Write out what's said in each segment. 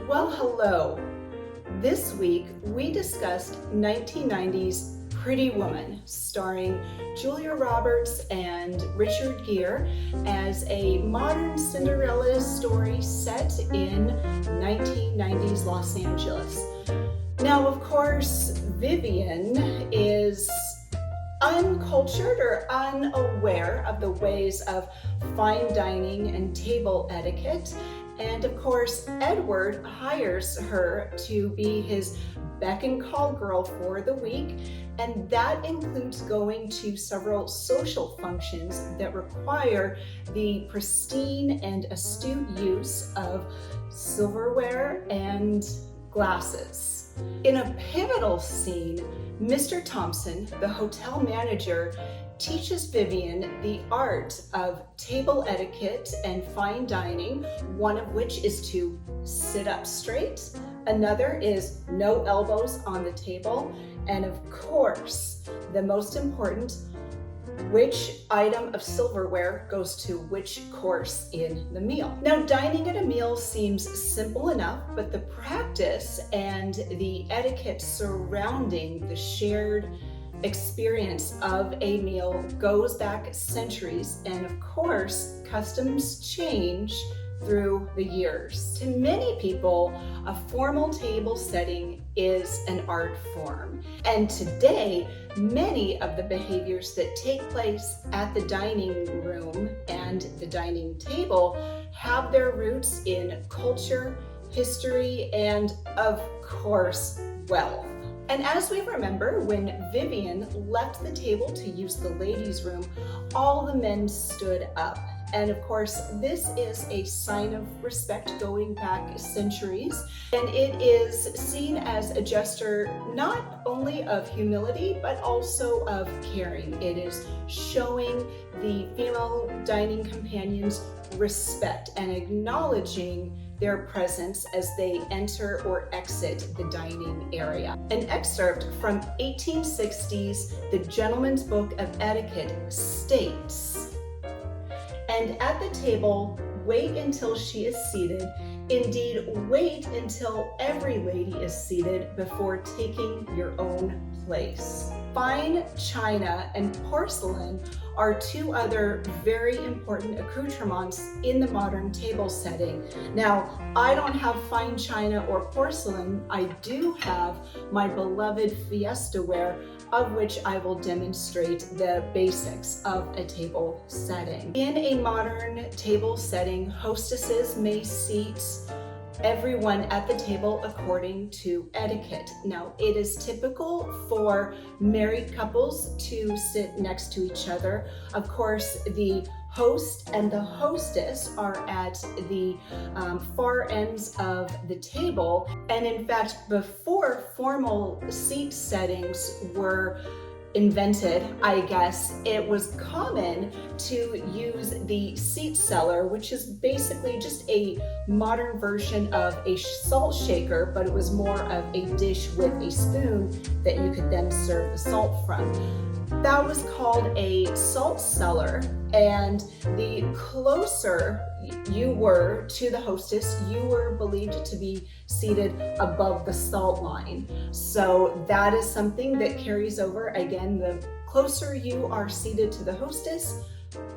Well, hello. This week we discussed 1990's Pretty Woman, starring Julia Roberts and Richard Gere, as a modern Cinderella story set in 1990's Los Angeles. Now, of course, Vivien is uncultured or unaware of the ways of fine dining and table etiquette. And of course, Edward hires her to be his beck and call girl for the week, and that includes going to several social functions that require the pristine and astute use of silverware and glasses. In a pivotal scene, Mr. Thompson, the hotel manager, teaches Vivien the art of table etiquette and fine dining, one of which is to sit up straight, another is no elbows on the table, and of course, the most important, which item of silverware goes to which course in the meal. Now, dining at a meal seems simple enough, but the practice and the etiquette surrounding the shared experience of a meal goes back centuries, and of course, customs change through the years. To many people, a formal table setting is an art form, and today, many of the behaviors that take place at the dining room and the dining table have their roots in culture, history, and of course, wealth. And as we remember, when Vivien left the table to use the ladies' room, all the men stood up. And of course, this is a sign of respect going back centuries. And it is seen as a gesture not only of humility, but also of caring. It is showing the female dining companions respect and acknowledging their presence as they enter or exit the dining area. An excerpt from 1860's The Gentleman's Book of Etiquette states, "And at the table, wait until she is seated. Indeed, wait until every lady is seated before taking your own place." Fine china and porcelain are two other very important accoutrements in the modern table setting. Now, I don't have fine china or porcelain. I do have my beloved Fiesta ware, of which I will demonstrate the basics of a table setting. In a modern table setting, hostesses may seat everyone at the table according to etiquette. Now, it is typical for married couples to sit next to each other. Of course, the host and the hostess are at the far ends of the table. And in fact, before formal seat settings were invented, I guess, it was common to use the seat cellar, which is basically just a modern version of a salt shaker, but it was more of a dish with a spoon that you could then serve the salt from. That was called a salt cellar, and the closer you were to the hostess, you were believed to be seated above the salt line. So that is something that carries over. Again, the closer you are seated to the hostess,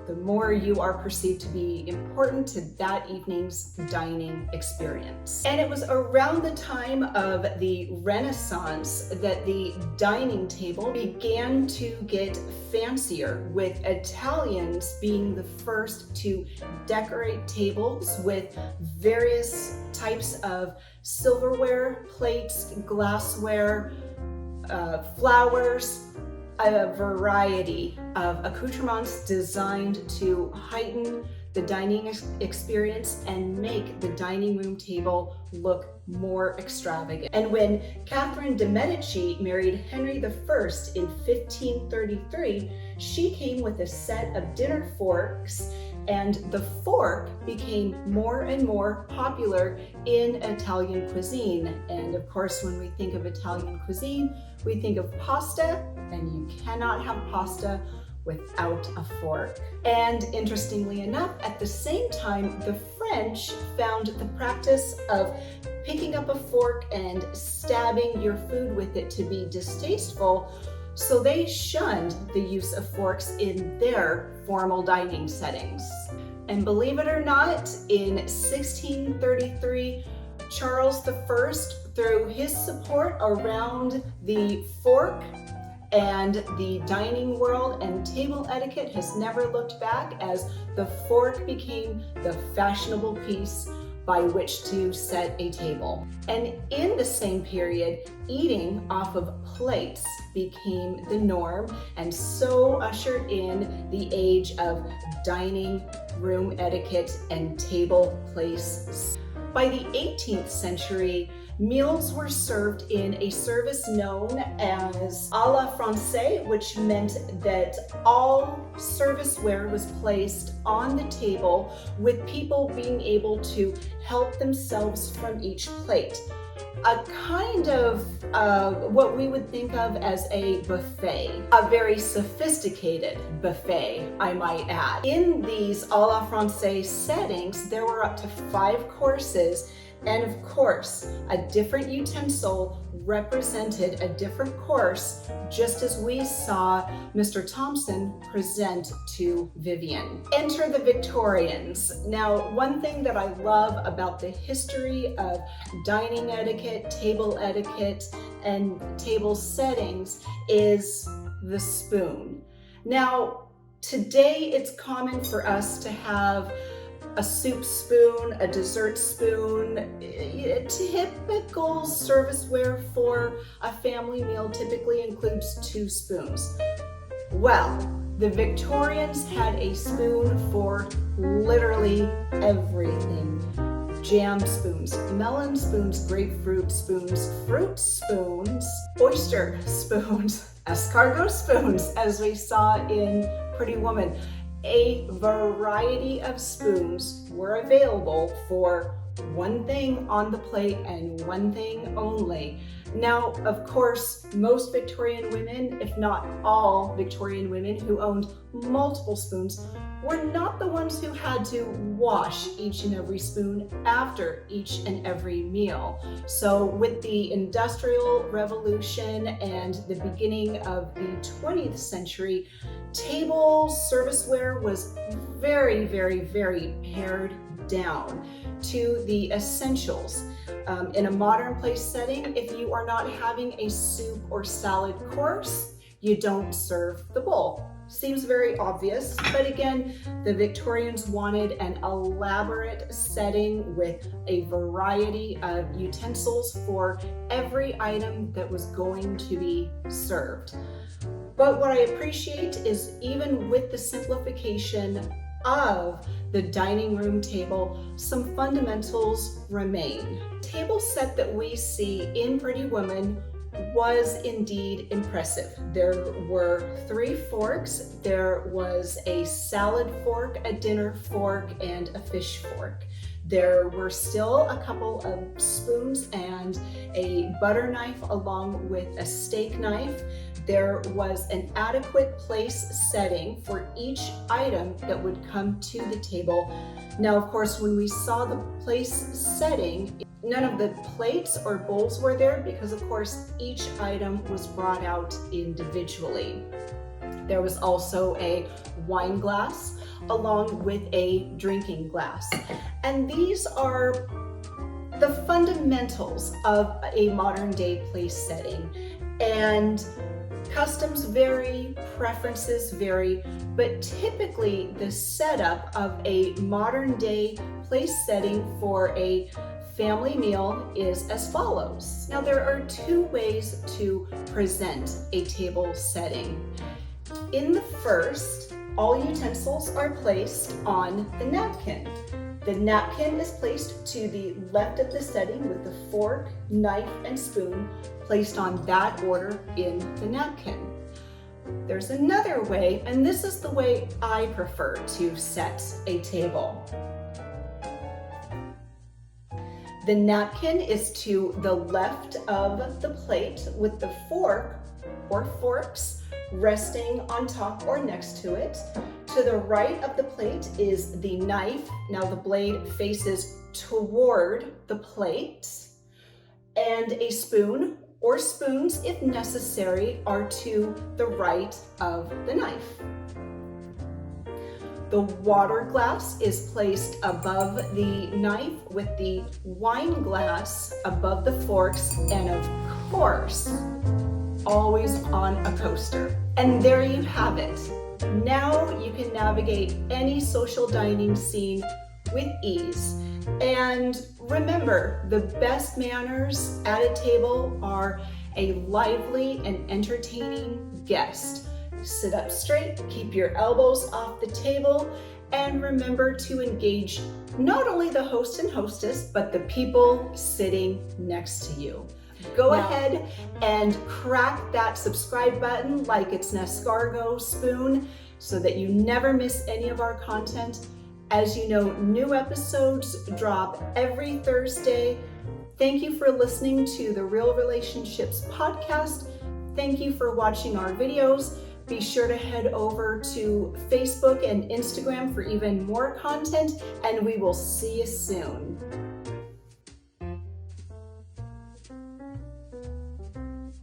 the more you are perceived to be important to that evening's dining experience. And it was around the time of the Renaissance that the dining table began to get fancier, with Italians being the first to decorate tables with various types of silverware, plates, glassware, flowers, a variety of accoutrements designed to heighten the dining experience and make the dining room table look more extravagant. And when Catherine de' Medici married Henry I in 1533, she came with a set of dinner forks, and the fork became more and more popular in Italian cuisine. And of course, when we think of Italian cuisine, we think of pasta, and you cannot have pasta without a fork. And interestingly enough, at the same time, the French French found the practice of picking up a fork and stabbing your food with it to be distasteful, so they shunned the use of forks in their formal dining settings. And believe it or not, in 1633, Charles I threw his support around the fork, and the dining world and table etiquette has never looked back, as the fork became the fashionable piece by which to set a table. And in the same period, eating off of plates became the norm, and so ushered in the age of dining room etiquette and table place. By the 18th century, meals were served in a service known as à la Française, which meant that all serviceware was placed on the table, with people being able to help themselves from each plate. A kind of what we would think of as a buffet, a very sophisticated buffet, I might add. In these à la Française settings, there were up to 5 courses, and of course, a different utensil represented a different course, just as we saw Mr. Thompson present to Vivien. Enter the Victorians. Now, one thing that I love about the history of dining etiquette, and table settings is the spoon. Now, today it's common for us to have a soup spoon, a dessert spoon. Typical serviceware for a family meal typically includes 2 spoons. Well, the Victorians had a spoon for literally everything. Jam spoons, melon spoons, grapefruit spoons, fruit spoons, oyster spoons, escargot spoons, as we saw in Pretty Woman. A variety of spoons were available for one thing on the plate and one thing only. Now, of course, most Victorian women, if not all Victorian women who owned multiple spoons, were not the ones who had to wash each and every spoon after each and every meal. So with the Industrial Revolution and the beginning of the 20th century, table serviceware was very, very, very pared down to the essentials. In a modern place setting, if you are not having a soup or salad course, you don't serve the bowl. Seems very obvious, but again, the Victorians wanted an elaborate setting with a variety of utensils for every item that was going to be served. But what I appreciate is, even with the simplification of the dining room table, some fundamentals remain. The table set that we see in Pretty Woman was indeed impressive. There were 3 forks. There was a salad fork, a dinner fork, and a fish fork. There were still a couple of spoons and a butter knife along with a steak knife. There was an adequate place setting for each item that would come to the table. Now, of course, when we saw the place setting, none of the plates or bowls were there because, of course, each item was brought out individually. There was also a wine glass along with a drinking glass. And these are the fundamentals of a modern day place setting. And customs vary, preferences vary, but typically the setup of a modern day place setting for a family meal is as follows. Now, there are 2 ways to present a table setting. In the first, all utensils are placed on the napkin. The napkin is placed to the left of the setting with the fork, knife, and spoon placed on that order in the napkin. There's another way, and this is the way I prefer to set a table. The napkin is to the left of the plate with the fork or forks resting on top or next to it. To To the right of the plate is the knife. Now the blade faces toward the plate, and a spoon or spoons, if necessary, are to the right of the knife. The water glass is placed above the knife with the wine glass above the forks, and of course, always on a coaster. And there you have it. Now you can navigate any social dining scene with ease. And remember, the best manners at a table are a lively and entertaining guest. Sit up straight, keep your elbows off the table, and remember to engage not only the host and hostess, but the people sitting next to you. Go ahead and crack that subscribe button like it's an escargot spoon so that you never miss any of our content. As you know, new episodes drop every Thursday. Thank you for listening to the Real Relationships podcast. Thank you for watching our videos. Be sure to head over to Facebook and Instagram for even more content, and we will see you soon.